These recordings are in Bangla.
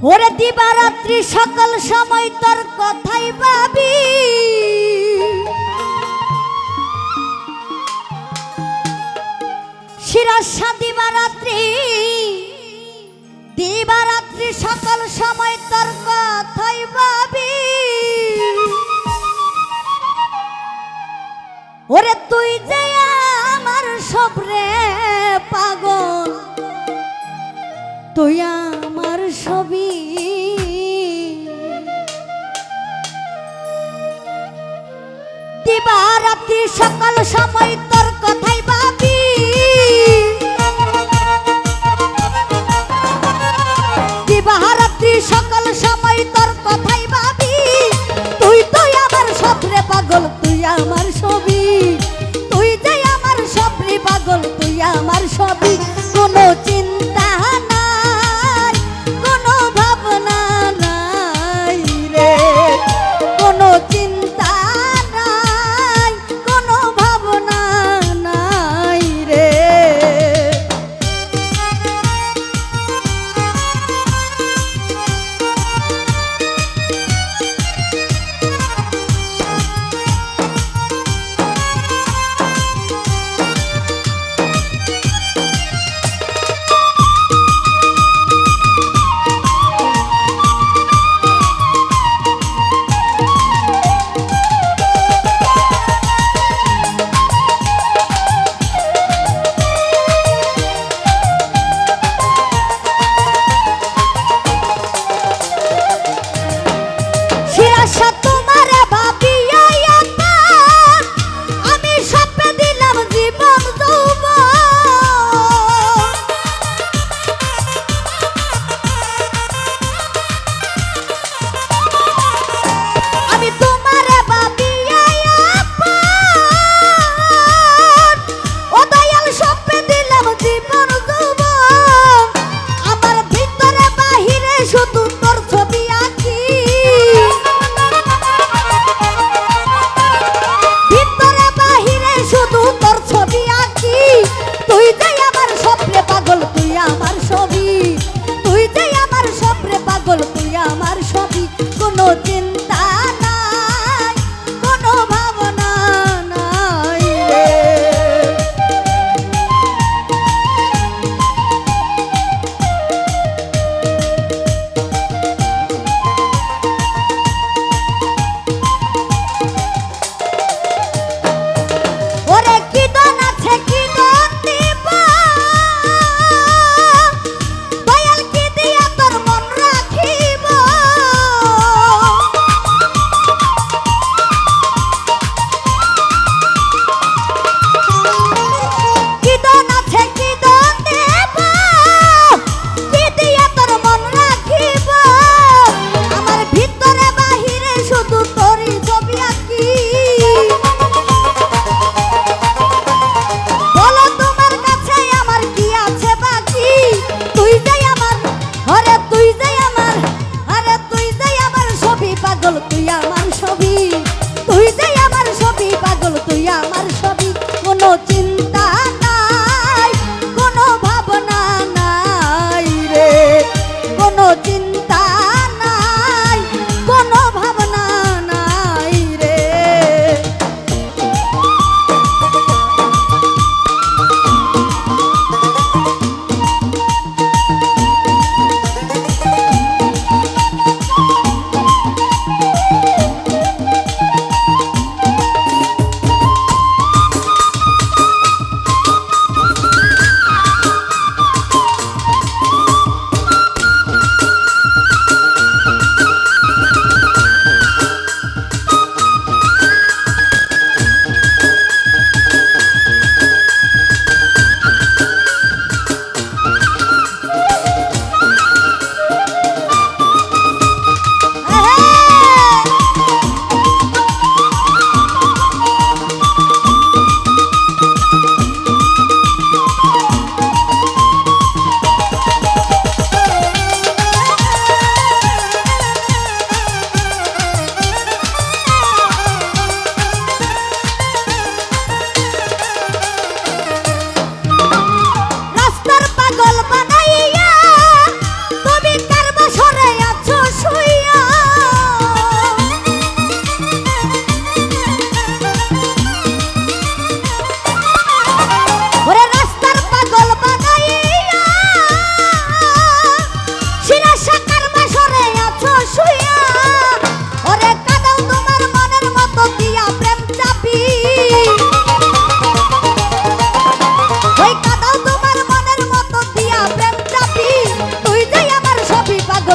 ওরে দিবারাত্রি সকল সময় তোর কথাই ভাবি, শিরাশা দিবারাত্রি দিবারাত্রি সকল সময় তোর কথাই ভাবি। ওরে তুই যে আমার সবরে পাগল, তুই আমার সবই, দিবারাত্রি সকল সময় তোর কথাই ভাবি, দিবারাত্রি সকল সময় তোর কথাই ভাবি। তুই তুই আমার সবরে পাগল, তুই আমার সবই, তুই যে আমার সবরে পাগল, তুই আমার সবই। কোনো চিন্তা নাই, কোনো ভাবনা নাই রে, কোনো চিন্তা নাই, কোনো ভাবনা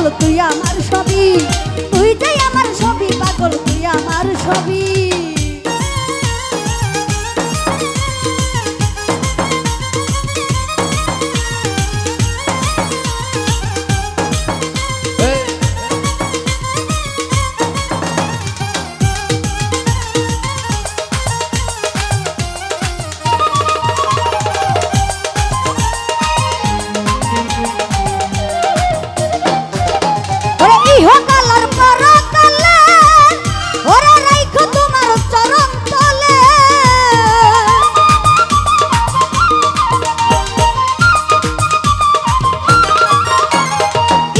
পাগল তুই আমার সবই, তুই যে আমার সবই পাগল তুই আমার সবই। ইহকালের পরকালে ওরে রাইখো তোমার চরণ তলে,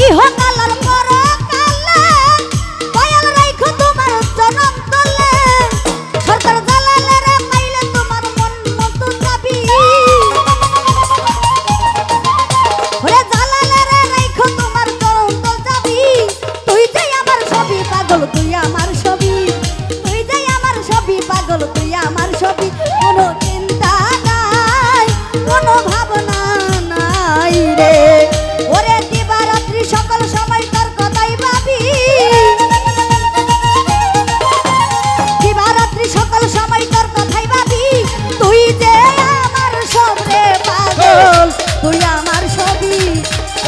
ইহকালের পরকালে দয়াল রাইখো তোমার চরণ তলে। সরকার জালালে রে পাইলে তোমার মন মতো যাবি, ওরে জালালে রে রাইখো তোমার চরণ তল যাবি। তুই যে আমার সবই পাগল তুই আমার সবই, তুই যে আমার সবই পাগল তুই আমার সবই। কোনো চিন্তা নাই কোনো ভাবনা নাই রে, ওরে দিবারাত্রি সকল সময় তোর কথাই ভাবি, দিবারাত্রি সকল সময় তোর কথাই ভাবি। তুই যে আমার সব রে পাগল তুই আমার সবই,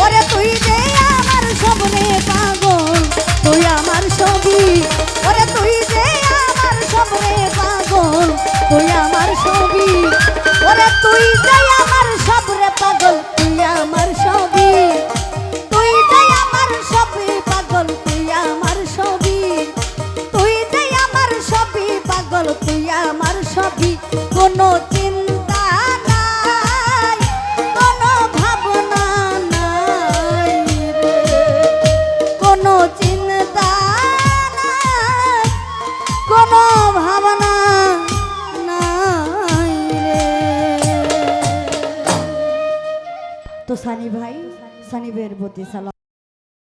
ওরে তুই যে আমার সব রে পাগল তুই আমার সবই, ওরে তুই যে আমার সব রে পাগল তুই আমার সবই, ওরে তুই যে আমার সব রে পাগল তুই আমার সবই, তুই যে আমার সবই পাগল তুই আমার সবই, তুই যে আমার সবই পাগল তুই আমার সবই। কোনো চিন্তা নাই কোনো ভাবনা নাই রে, কোনো চিন্তা নাই কোনো ভাবনা নাই রে। তো সানি ভাই, সানি ভাইয়ের প্রতি সালাম।